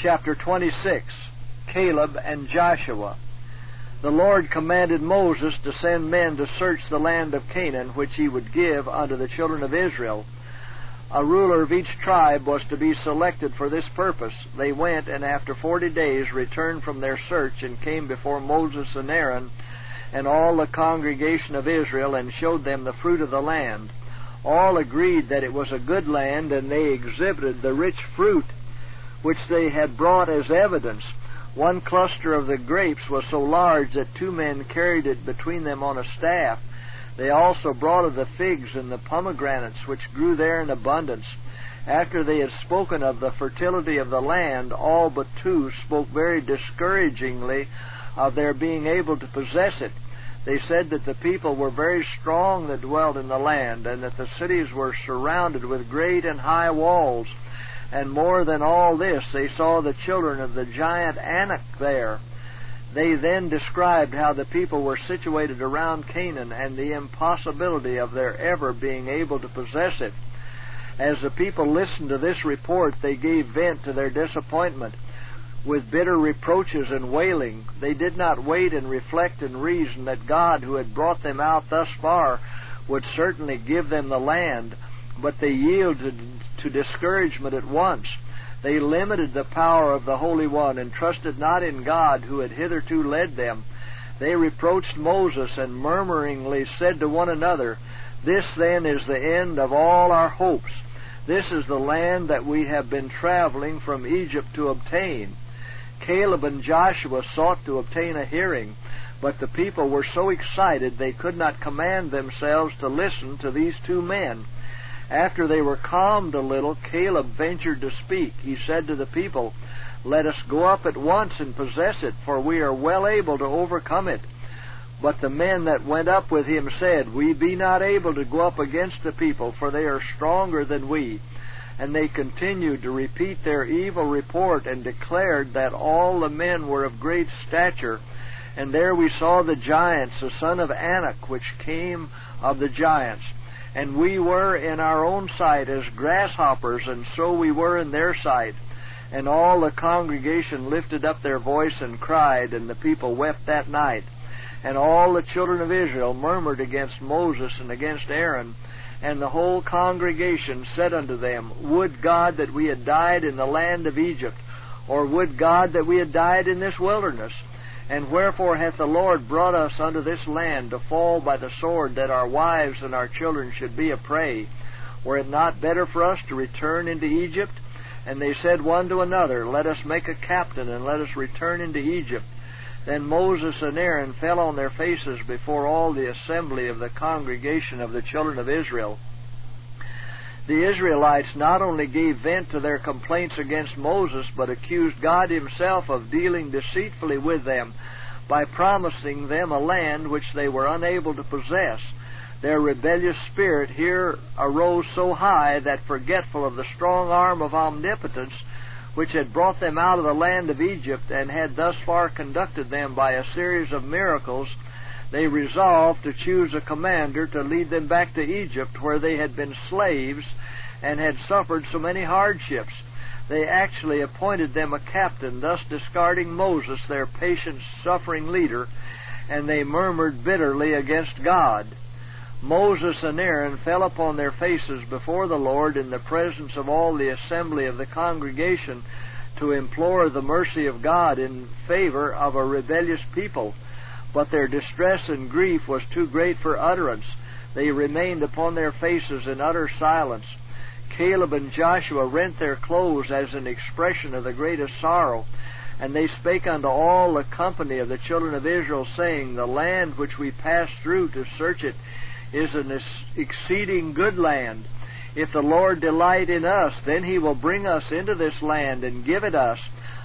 Chapter 26, Caleb and Joshua. The Lord commanded Moses to send men to search the land of Canaan, which he would give unto the children of Israel. A ruler of each tribe was to be selected for this purpose. They went, and after 40 days returned from their search, and came before Moses and Aaron and all the congregation of Israel, and showed them the fruit of the land. All agreed that it was a good land, and they exhibited the rich fruit which they had brought as evidence. One cluster of the grapes was so large that 2 men carried it between them on a staff. They also brought of the figs and the pomegranates which grew there in abundance. After they had spoken of the fertility of the land, all but 2 spoke very discouragingly of their being able to possess it. They said that the people were very strong that dwelt in the land, and that the cities were surrounded with great and high walls. And more than all this, they saw the children of the giant Anak there. They then described how the people were situated around Canaan, and the impossibility of their ever being able to possess it. As the people listened to this report, they gave vent to their disappointment with bitter reproaches and wailing. They did not wait and reflect and reason that God, who had brought them out thus far, would certainly give them the land, but they yielded to discouragement at once. They limited the power of the Holy One and trusted not in God, who had hitherto led them. They reproached Moses and murmuringly said to one another, "This then is the end of all our hopes. This is the land that we have been traveling from Egypt to obtain." Caleb and Joshua sought to obtain a hearing, but the people were so excited they could not command themselves to listen to these 2 men. After they were calmed a little, Caleb ventured to speak. He said to the people, "Let us go up at once and possess it, for we are well able to overcome it." But the men that went up with him said, "We be not able to go up against the people, for they are stronger than we." And they continued to repeat their evil report, and declared that all the men were of great stature. And there we saw the giants, the son of Anak, which came of the giants. And we were in our own sight as grasshoppers, and so we were in their sight. And all the congregation lifted up their voice and cried, and the people wept that night. And all the children of Israel murmured against Moses and against Aaron. And the whole congregation said unto them, "Would God that we had died in the land of Egypt, or would God that we had died in this wilderness? And wherefore hath the Lord brought us unto this land, to fall by the sword, that our wives and our children should be a prey? Were it not better for us to return into Egypt?" And they said one to another, "Let us make a captain, and let us return into Egypt." Then Moses and Aaron fell on their faces before all the assembly of the congregation of the children of Israel. The Israelites not only gave vent to their complaints against Moses, but accused God himself of dealing deceitfully with them by promising them a land which they were unable to possess. Their rebellious spirit here arose so high that, forgetful of the strong arm of omnipotence, which had brought them out of the land of Egypt, and had thus far conducted them by a series of miracles, they resolved to choose a commander to lead them back to Egypt, where they had been slaves and had suffered so many hardships. They actually appointed them a captain, thus discarding Moses, their patient, suffering leader, and they murmured bitterly against God. Moses and Aaron fell upon their faces before the Lord in the presence of all the assembly of the congregation to implore the mercy of God in favor of a rebellious people. But their distress and grief was too great for utterance. They remained upon their faces in utter silence. Caleb and Joshua rent their clothes as an expression of the greatest sorrow. And they spake unto all the company of the children of Israel, saying, "The land which we passed through to search it is an exceeding good land. If the Lord delight in us, then he will bring us into this land, and give it us,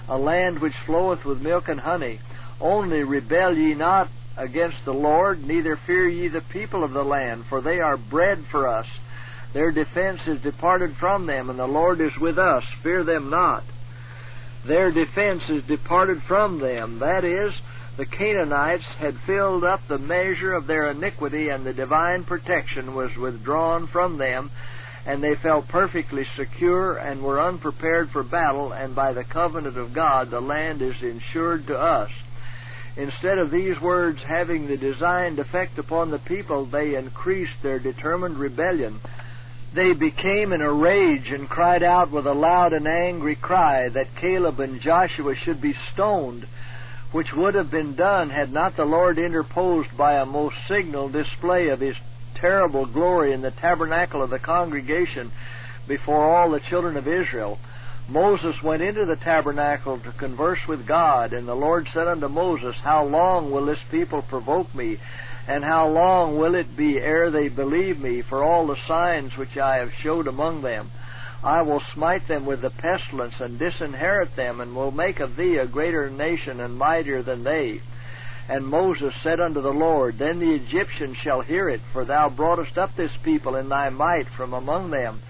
a land which floweth with milk and honey. Only rebel ye not against the Lord, neither fear ye the people of the land, for they are bread for us. Their defense is departed from them, and the Lord is with us. Fear them not." Their defense is departed from them. That is, the Canaanites had filled up the measure of their iniquity, and the divine protection was withdrawn from them, and they felt perfectly secure and were unprepared for battle, and by the covenant of God the land is insured to us. Instead of these words having the designed effect upon the people, they increased their determined rebellion. They became in a rage and cried out with a loud and angry cry that Caleb and Joshua should be stoned, which would have been done had not the Lord interposed by a most signal display of His terrible glory in the tabernacle of the congregation before all the children of Israel. Moses went into the tabernacle to converse with God, and the Lord said unto Moses, How long will this people provoke me? And how long will it be ere they believe me for all the signs which I have showed among them? I will smite them with the pestilence, and disinherit them, and will make of thee a greater nation and mightier than they. And Moses said unto the Lord, Then the Egyptians shall hear it, for thou broughtest up this people in thy might from among them.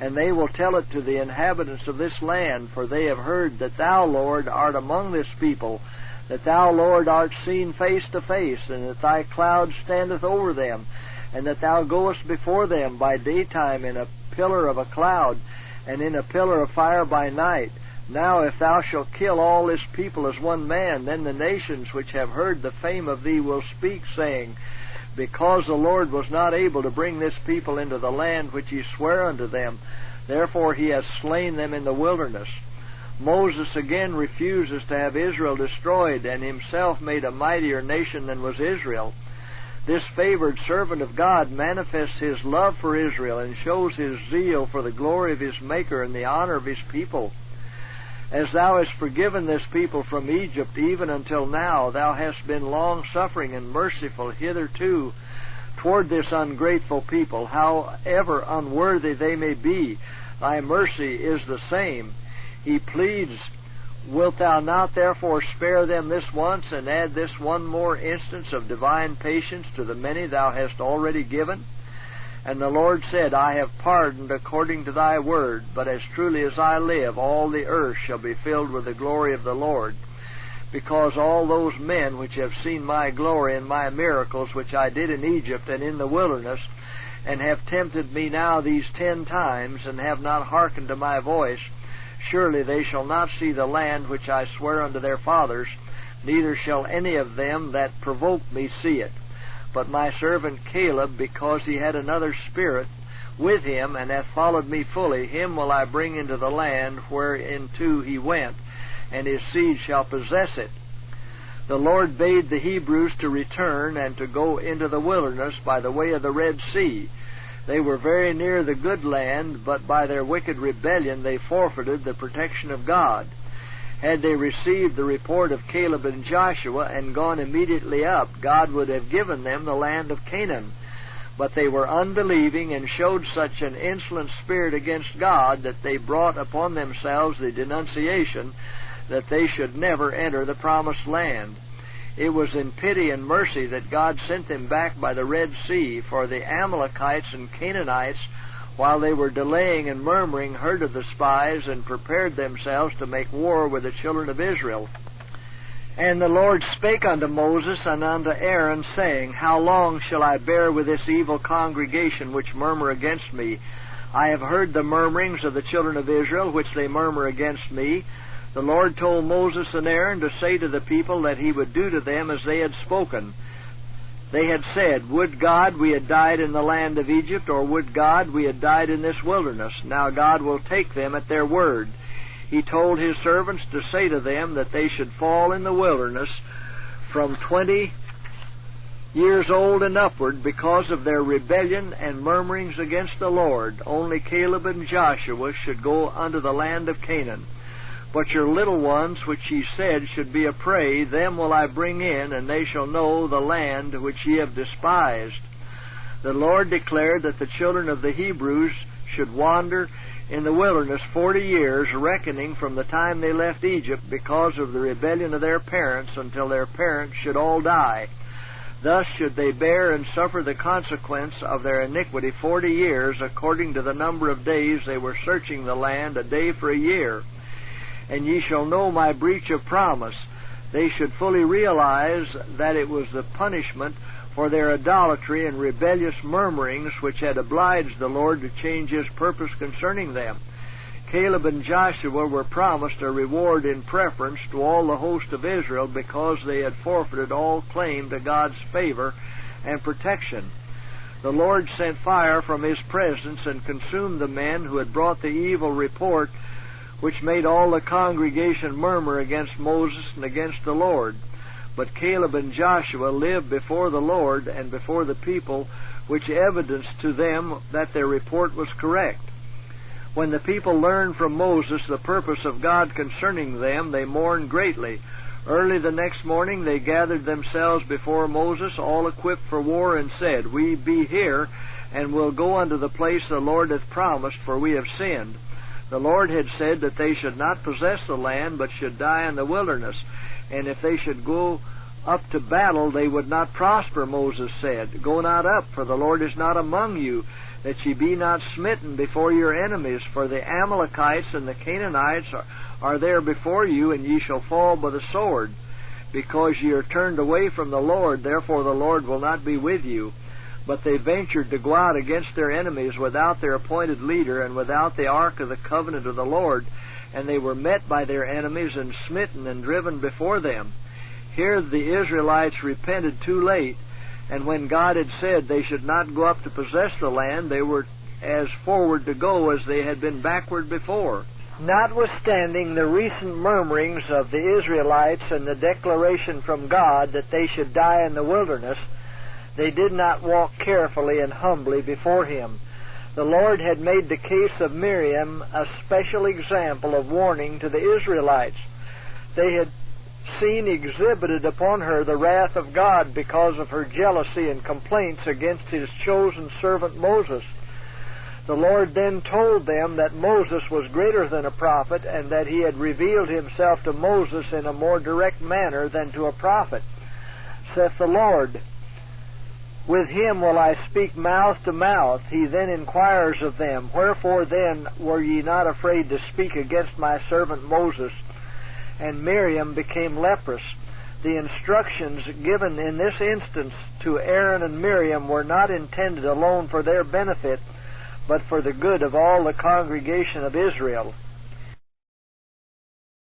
And they will tell it to the inhabitants of this land, for they have heard that thou, Lord, art among this people, that thou, Lord, art seen face to face, and that thy cloud standeth over them, and that thou goest before them by daytime in a pillar of a cloud, and in a pillar of fire by night. Now if thou shalt kill all this people as one man, then the nations which have heard the fame of thee will speak, saying, Because the Lord was not able to bring this people into the land which He sware unto them, therefore He hath slain them in the wilderness. Moses again refuses to have Israel destroyed, and himself made a mightier nation than was Israel. This favored servant of God manifests his love for Israel and shows his zeal for the glory of his Maker and the honor of His people. As thou hast forgiven this people from Egypt even until now, thou hast been long-suffering and merciful hitherto toward this ungrateful people. However unworthy they may be, thy mercy is the same. He pleads, Wilt thou not therefore spare them this once, and add this one more instance of divine patience to the many thou hast already given? And the Lord said, I have pardoned according to thy word, but as truly as I live, all the earth shall be filled with the glory of the Lord. Because all those men which have seen my glory and my miracles which I did in Egypt and in the wilderness, and have tempted me now these 10 times, and have not hearkened to my voice, surely they shall not see the land which I swear unto their fathers, neither shall any of them that provoke me see it. But my servant Caleb, because he had another spirit with him, and hath followed me fully, him will I bring into the land whereinto he went, and his seed shall possess it. The Lord bade the Hebrews to return, and to go into the wilderness by the way of the Red Sea. They were very near the good land, but by their wicked rebellion they forfeited the protection of God. Had they received the report of Caleb and Joshua and gone immediately up, God would have given them the land of Canaan. But they were unbelieving and showed such an insolent spirit against God that they brought upon themselves the denunciation that they should never enter the promised land. It was in pity and mercy that God sent them back by the Red Sea, for the Amalekites and Canaanites, while they were delaying and murmuring, heard of the spies, and prepared themselves to make war with the children of Israel. And the Lord spake unto Moses and unto Aaron, saying, How long shall I bear with this evil congregation which murmur against me? I have heard the murmurings of the children of Israel, which they murmur against me. The Lord told Moses and Aaron to say to the people that He would do to them as they had spoken. They had said, Would God we had died in the land of Egypt, or would God we had died in this wilderness? Now God will take them at their word. He told His servants to say to them that they should fall in the wilderness from 20 years old and upward, because of their rebellion and murmurings against the Lord. Only Caleb and Joshua should go unto the land of Canaan. But your little ones, which ye said should be a prey, them will I bring in, and they shall know the land which ye have despised. The Lord declared that the children of the Hebrews should wander in the wilderness 40 years, reckoning from the time they left Egypt, because of the rebellion of their parents, until their parents should all die. Thus should they bear and suffer the consequence of their iniquity 40 years, according to the number of days they were searching the land, a day for a year. And ye shall know my breach of promise. They should fully realize that it was the punishment for their idolatry and rebellious murmurings, which had obliged the Lord to change His purpose concerning them. Caleb and Joshua were promised a reward in preference to all the host of Israel because they had forfeited all claim to God's favor and protection. The Lord sent fire from His presence and consumed the men who had brought the evil report, which made all the congregation murmur against Moses and against the Lord. But Caleb and Joshua lived before the Lord and before the people, which evidenced to them that their report was correct. When the people learned from Moses the purpose of God concerning them, they mourned greatly. Early the next morning they gathered themselves before Moses, all equipped for war, and said, We be here, and will go unto the place the Lord hath promised, for we have sinned. The Lord had said that they should not possess the land, but should die in the wilderness. And if they should go up to battle, they would not prosper, Moses said. Go not up, for the Lord is not among you, that ye be not smitten before your enemies. For the Amalekites and the Canaanites are there before you, and ye shall fall by the sword. Because ye are turned away from the Lord, therefore the Lord will not be with you. But they ventured to go out against their enemies without their appointed leader, and without the ark of the covenant of the Lord. And they were met by their enemies, and smitten, and driven before them. Here the Israelites repented too late, and when God had said they should not go up to possess the land, they were as forward to go as they had been backward before. Notwithstanding the recent murmurings of the Israelites and the declaration from God that they should die in the wilderness, they did not walk carefully and humbly before Him. The Lord had made the case of Miriam a special example of warning to the Israelites. They had seen exhibited upon her the wrath of God because of her jealousy and complaints against His chosen servant Moses. The Lord then told them that Moses was greater than a prophet, and that He had revealed Himself to Moses in a more direct manner than to a prophet. Saith the Lord, With him will I speak mouth to mouth. He then inquires of them, Wherefore then were ye not afraid to speak against my servant Moses? And Miriam became leprous. The instructions given in this instance to Aaron and Miriam were not intended alone for their benefit, but for the good of all the congregation of Israel.